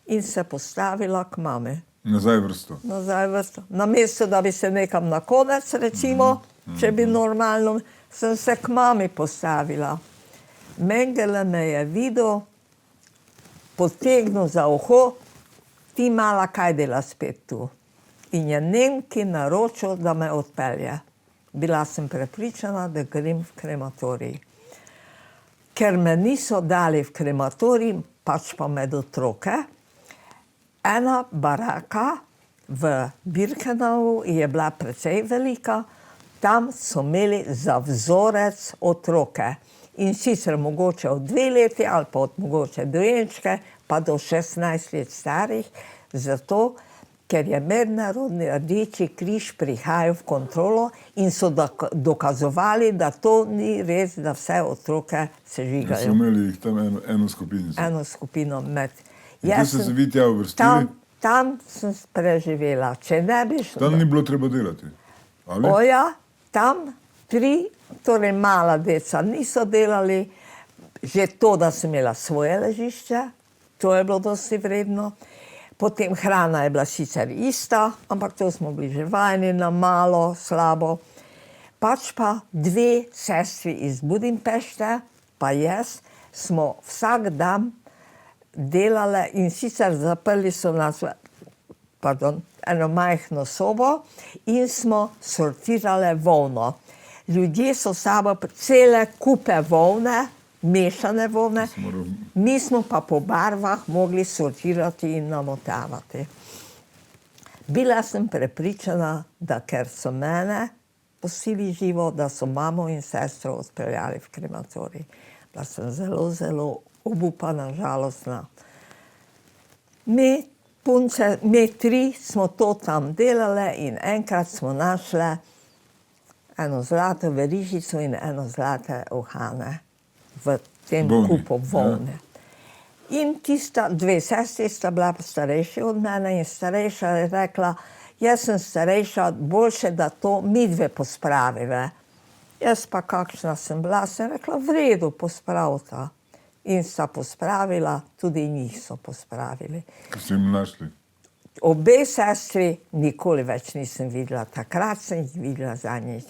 in se postavila k mami. Nazaj vrsto. Nazaj vrsto. Namesto, da bi se nekam na konec, recimo, če bi normalno, sem se k mami postavila. Mengele me je videl, potegnil za uho, ti mala, kaj dela spet tu? In je Nemki naročil, da me odpelje. Bila sem prepričana, da grem v krematorij. Ker me niso dali v krematorij, pač pa med otroke, ena baraka v Birkenau je bila precej velika, tam so imeli za vzorec otroke. In sicer mogoče od 2 leti ali pa od mogoče dojenčke, pa do 16 let starih, zato ker je Mednarodni Rdeči križ prihajal v kontrolo in so dokazovali, da to ni res, da vse otroke So sežigajo. imeli jih tam eno skupinico. Eno skupino med. In tu ste se vi tja uvrstili, Tam sem preživela. Če ne bi šla. tam ni bilo treba delati. Ali? Oja, tam 3, torej mala deca niso delali, že to, da sem imela svoje ležišče, to je bilo dosti vredno. Potem hrana je bila sicer ista, ampak to smo bili že vajeni na malo, slabo. Pač pa 2 sestri iz Budimpešte, pa jaz, smo vsak dan delale in sicer zaprli so nas eno majhno sobo in smo sortirale volno. Ljudje so s sabo cele kupe volne, mešane volne, mi smo pa po barvah mogli sortirati in namotavati. Bila sem prepričana, da ker so mene pustili živo, da so mamo in sestro odpeljali v krematorij. Bila sem zelo, zelo obupana, žalostna. Mi punce, mi 3 smo to tam delale in enkrat smo našle eno zlato verižico in eno zlate uhane v tem kupu volne. In tista 2 sestri sta bila starejši od mene in starejša je rekla, jaz sem starejša, boljše, da to mi 2 pospravive. Jaz pa kakšna sem bila, sem rekla, v redu, pospravita. In sta pospravila, tudi njih so pospravili. Ko ste jim našli. Obe sestri nikoli več nisem videla, takrat sem jih videla za nič.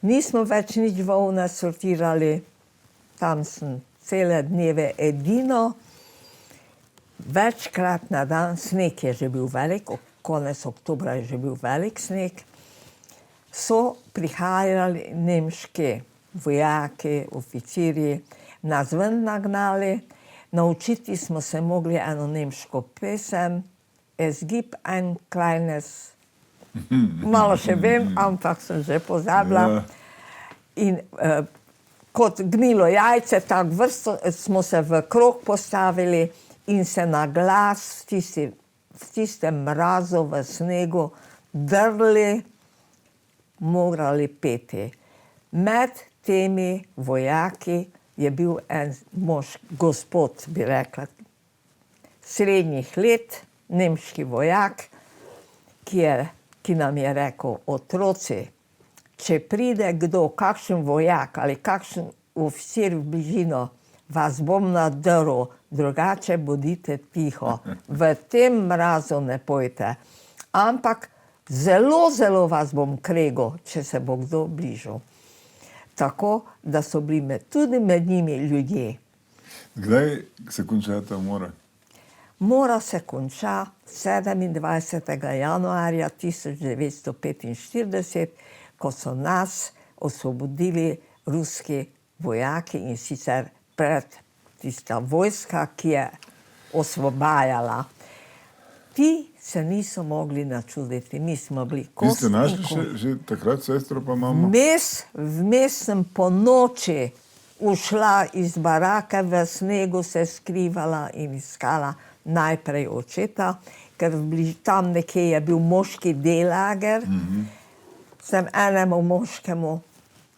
Nismo več nič volne sortirali, tam sem cele dneve edino, večkrat na dan, sneg je že bil velik, konec oktobra je že bil velik sneg, so prihajali nemški vojaki, oficirji, nas ven nagnali, naučiti smo se mogli eno nemško pesem, Es gibt ein kleines, malo še vem, ampak sem že pozabila. In kot gnilo jajce, tako vrsto smo se v krog postavili in se na glas v tistem mrazu, v snegu drli, morali peti. Med temi vojaki je bil en mož, gospod, bi rekla, srednjih let, nemški vojak, ki nam je rekel, otroci, če pride kdo, kakšen vojak ali kakšen oficir v bližino, vas bom nadrl, drugače bodite tiho. V tem mrazu ne pojte, ampak zelo, zelo vas bom kregel, če se bo kdo bližal. Tako, da so bili tudi med njimi ljudje. Kdaj se konča ta umora? Mora se konča 27. januarja 1945, ko so nas osvobodili ruski vojaki in sicer pred tista vojska, ki je osvobajala. Ti se niso mogli načuditi, mi smo bili kost. Vi ste našli že takrat sestro pa mamo? Vmes sem po noči ušla iz barake, v snegu se skrivala in iskala najprej očeta, ker tam nekje je bil moški D-lager, sem enemu moškemu,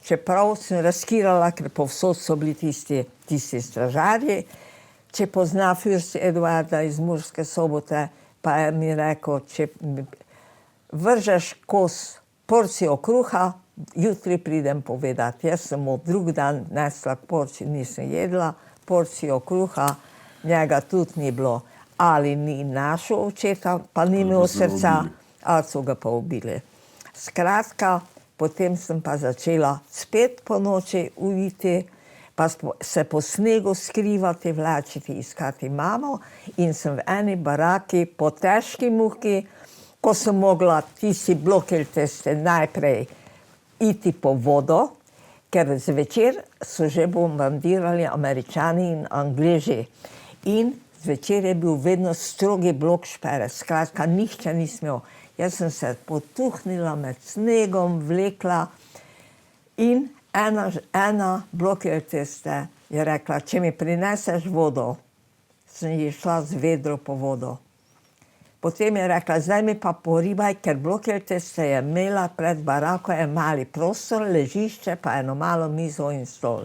čeprav sem riskirala, ker povsod so bili tisti stražarji, če pozna fürst Eduarda iz Murske Sobote, pa je mi rekel, če vržeš porcijo kruha, jutri pridem povedati. Jaz sem mu drug dan nesla porcijo, nisem jedla, porcijo kruha, njega tudi ni bilo. Ali ni našel očeta, pa ni imel srca, ali so ga pa ubili. Skratka, potem sem pa začela spet po noči ujiti, pa se po snegu skrivati, vlačiti, iskati mamo in sem v eni baraki po težki muki, ko sem mogla tisti blokelteste najprej iti po vodo, ker zvečer so že bombardirali Američani in Angleži in zvečer je bil vedno strogi blok špere, skratka, nihče ni smel. Jaz sem se potuhnila med snegom, vlekla in ena blokelteste je rekla, če mi prineseš vodo, sem ji šla z vedro po vodo. Potem je rekla, zdaj mi pa poribaj, ker blokelteste je imela pred barako en mali prostor, ležišče, pa eno malo mizo in stol.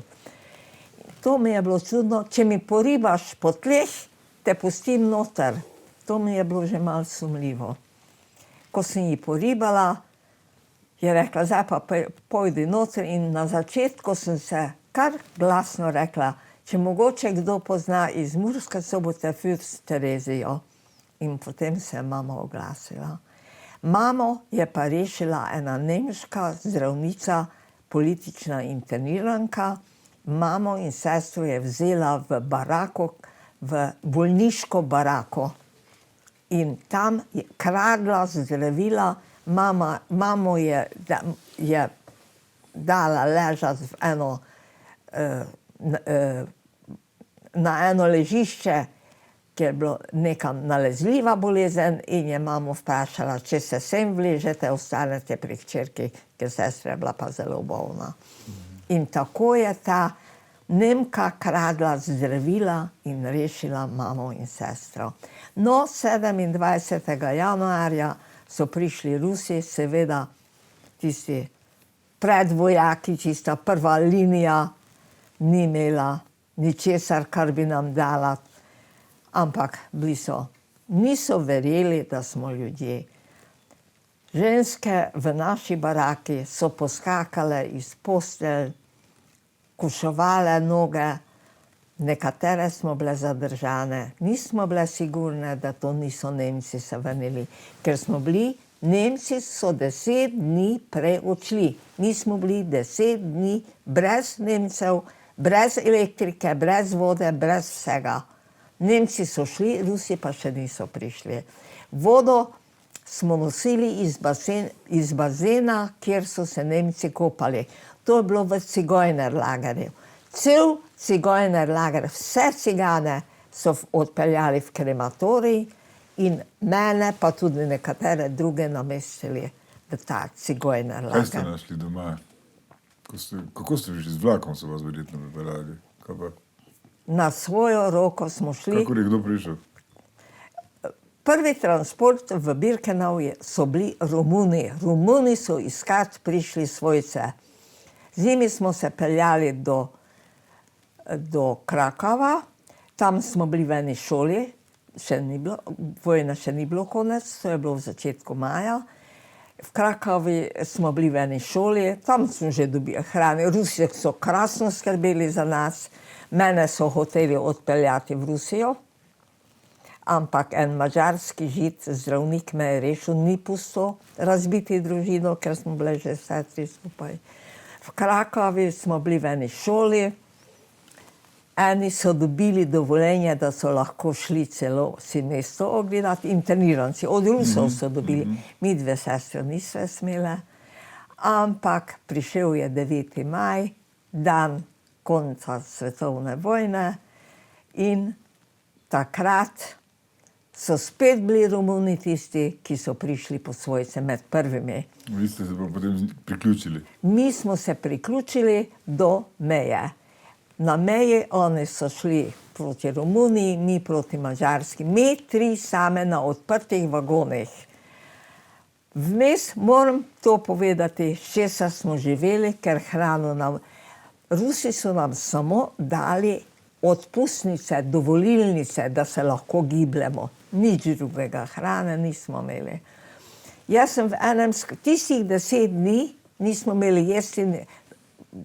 To mi je bilo čudno, če mi poribaš po tleh, te pustim noter. To mi je bilo že malo sumljivo. Ko sem ji poribala, je rekla, zdaj pa pojdi noter in na začetku sem se kar glasno rekla, če mogoče kdo pozna iz Murske Sobote fürst Terezijo. In potem se je mama oglasila. Mamo je pa rešila ena nemška zdravnica, politična interniranka. Mamo in sestro je vzela v barako, v bolniško barako. In tam je kradla zdravila, mamo je dala ležati v na eno ležišče, kjer je bilo neka nalezljiva bolezen in je mamo vprašala, če se sem vležete, ostanete pri hčerki, ker sestra je bila pa zelo bolna. In tako je ta Nemka kradla zdravila in rešila mamo in sestro. No, 27. januarja so prišli Rusi, seveda tisti predvojaki, tista prva linija ni imela ničesar, kar bi nam dala, ampak niso verjeli, da smo ljudje. Ženske v naši baraki so poskakale iz postelj, kušovale noge, nekatere smo bile zadržane, nismo bile sigurne, da to niso Nemci se vrnili, ker smo bili, Nemci so 10 dni prej odšli, mi smo bili 10 dni brez Nemcev, brez elektrike, brez vode, brez vsega. Nemci so šli, Rusi pa še niso prišli. Vodo smo nosili iz bazena, kjer so se Nemci kopali. To je bilo v cigojner lagerju. Cel cigojner lager, vse cigane so odpeljali v krematorij in mene, pa tudi nekatere druge namestili v ta cigojner lager. Kaj ste našli doma? Kako ste prišli z vlakom, so vas verjetno pripeljali? Na svojo roko smo šli. Kako je kdo prišel? Prvi transport v Birkenau so bili Romuni. Romuni so iskat prišli svojce. Z njimi smo se peljali do Krakova, tam smo bili v eni šoli, vojna še ni bilo konec, to je bilo v začetku maja. V Krakovi smo bili v eni šoli, tam smo že dobili hrane. Rusi so krasno skrbeli za nas, mene so hoteli odpeljati v Rusijo, ampak en mađarski žid, zdravnik me je rešil, ni pustil razbiti družino, ker smo bile že sestri skupaj. V Krakovi smo bili v eni šoli, eni so dobili dovoljenje, da so lahko šli celo si mesto ogledati, interniranci, od Rusov so dobili, mi dve sestre niso smele, ampak prišel je 9. maj, dan konca svetovne vojne in takrat so spet bili Romuni tisti, ki so prišli po svojce med prvimi. Vi ste se pa potem priključili? Mi smo se priključili do meje. na meji, oni so šli proti Romuniji, mi proti Madžarski. Mi 3 same na odprtih vagonih. Vmes moram to povedati, s česa smo živeli, ker hrano nam... Rusi so nam samo dali odpustnice, dovolilnice, da se lahko gibljemo. Nič drugega, hrane nismo imeli. Jaz sem v enem, tistih 10 dni nismo imeli jesti,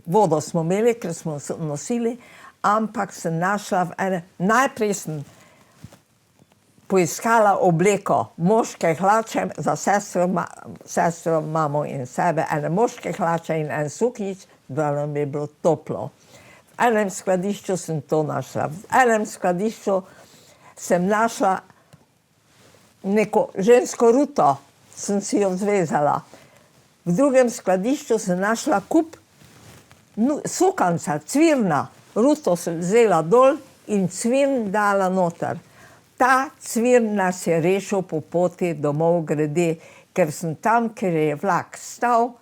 vodo smo imeli, ker smo nosili, ampak sem našla v enem, najprej sem poiskala obleko, moške hlače za sestro, mamo in sebe, ene moške hlače in en suknjič, da nam je bilo toplo. V enem skladišču sem to našla. V enem skladišču sem našla neko žensko ruto, sem si jo zvezala. V drugem skladišču sem našla kup sukanca, cvirna. Ruto sem vzela dol in cvirn dala noter. Ta cvirn nas je rešil po poti domov grede, ker sem tam, ker je vlak stal,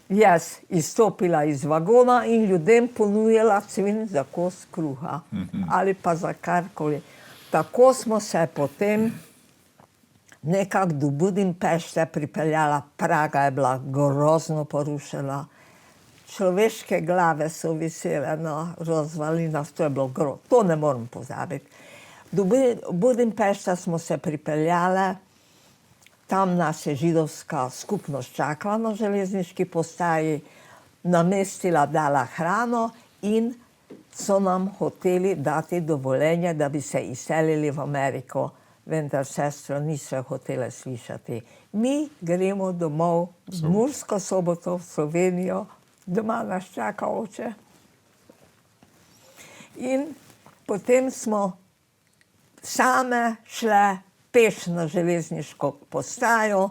jaz izstopila iz vagona in ljudem ponujala cvirn za kos kruha ali pa za karkoli. Tako smo se potem nekako do Budimpešte pripeljala. Praga je bila grozno porušena. Človeške glave so visele na razvalinah, to je bilo grozno. To ne morem pozabiti. Do Budimpešta smo se pripeljale, tam nas je židovska skupnost čakala na železniški postaji, namestila, dala hrano in so nam hoteli dati dovoljenje, da bi se izselili v Ameriko. Vendar sestra niso hotele slišati. Mi gremo domov v Mursko Soboto, v Slovenijo, doma nas čaka oče. In potem smo same šle peš na železniško postajo.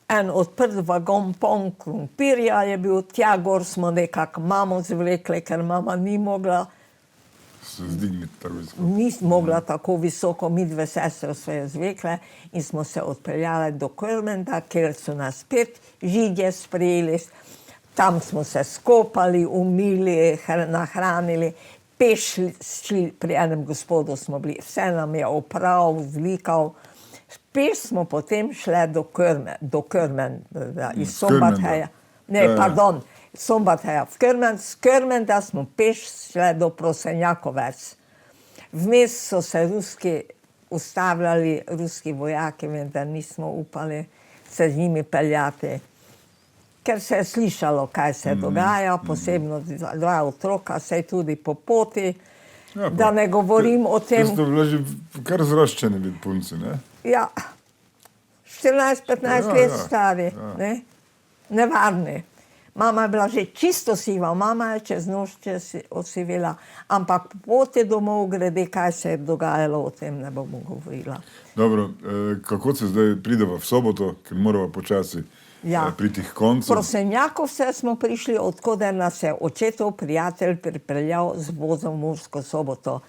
En odprt vagon poln krompirja je bil, tja gor smo nekako mamo zvlekli, ker mama ni mogla tako visoko, mi 2 sestre so jo zvekle in smo se odpeljali do Körmenda, kjer so nas 5 Židje sprejeli. Tam smo se skopali, umili, nahranili, peš šli, pri enem gospodu smo bili, vse nam je opravil, zlikal. Peš smo potem šli do Körmenda, iz Szombatheja. Szombatheja v Körmend, z Körmenda smo peš šli do Prosenjakovec. Vmes so se ustavljali ruski vojaki, vendar nismo upali se z njimi peljati. Ker se je slišalo, kaj se dogaja, posebno 2 otroka, se tudi po poti, da ne govorim o tem... Ste bili že kar zraščeni vid punci, ne? Ja, 14-15 let stari, nevarni. Mama je bila že čisto siva, mama je čez noč osivela, ampak po poti domov grede, kaj se je dogajalo, o tem ne bomo govorila. Dobro, kako se zdaj prideva v Soboto, ker moramo počasi priti k koncu? Prosenjakovce smo prišli, odkoder nas je očetov prijatelj pripeljal z vozom v Mursko Soboto.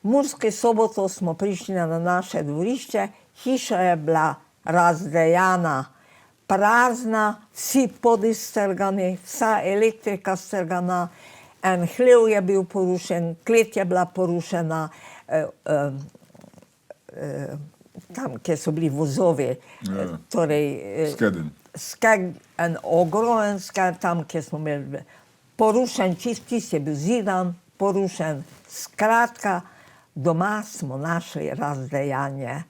V Murski Soboto smo prišli na naše dvorišče, hiša je bila razdejana, prazna, vsi podi strgani, vsa elektrika strgana, en hlev je bil porušen, klet je bila porušena, tam, kjer so bili vozovi, torej... Skedenj. En ogromen sked, tam, kjer smo imeli porušen, čist je bil zidan, porušen. Skratka, doma smo našli razdejanje.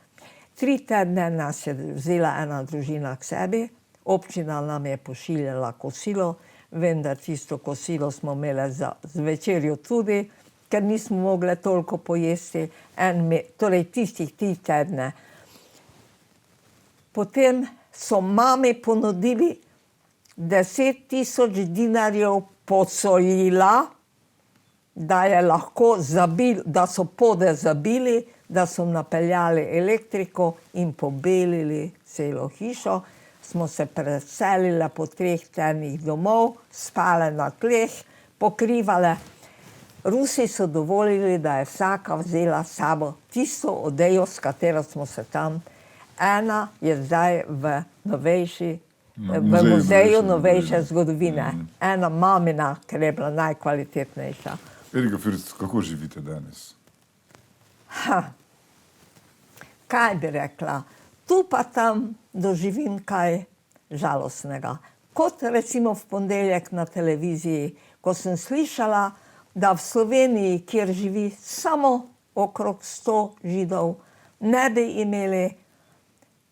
3 tedne nas je vzela ena družina k sebi, občina nam je pošiljala kosilo, vendar tisto kosilo smo imeli za večerjo tudi, ker nismo mogli toliko pojesti, torej tistih 3 tedne. Potem so mami ponudili 10,000 dinarjev posojila, da je lahko da so pode zabili, da so napeljali elektriko in pobelili celo hišo. Smo se preselili po 3 tednih domov, spale na tleh, pokrivale. Rusi so dovolili, da je vsaka vzela s sabo tisto odejo, s katero smo se tam. Ena je zdaj v muzeju novejše zgodovine. Ena mamina, ker je bila najkvalitetnejša. Erika First, kako živite danes? Kaj bi rekla? Tu pa tam doživim kaj žalostnega. Kot recimo v ponedeljek na televiziji, ko sem slišala, da v Sloveniji, kjer živi samo okrog 100 Židov, ne bi imeli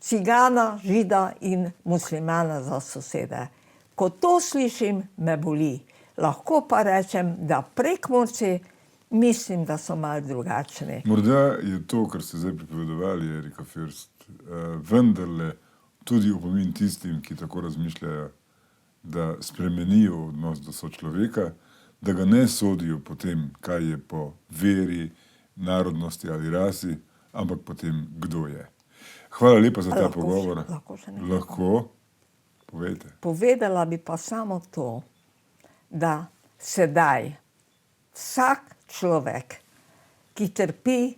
cigana, Žida in muslimana za sosede. Ko to slišim, me boli. Lahko pa rečem, da Prekmurci mislim, da so malo drugačni. Morda je to, kar ste zdaj pripovedovali, Erika First, vendarle tudi opomin tistim, ki tako razmišljajo, da spremenijo odnos do sočloveka, da ga ne sodijo po tem, kaj je po veri, narodnosti ali rasi, ampak po tem, kdo je. Hvala lepa za ta pogovor. Lahko? Povejte. Povedala bi pa samo to, da sedaj vsak človek, ki trpi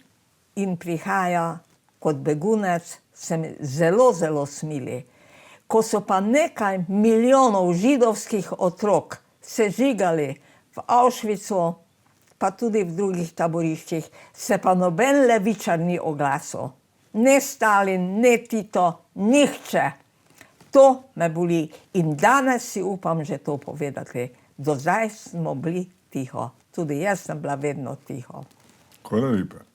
in prihaja kot begunec, se mi zelo, zelo smili. Ko so pa nekaj milijonov židovskih otrok sežigali v Auschwitzu, pa tudi v drugih taboriščih, se pa noben levičar ni oglasil. Ne Stalin, ne Tito, nihče. To me boli in danes si upam že to povedati. Do zdaj smo bili tiho. Tudi jaz sem bila vedno tiho. Hvala lepa.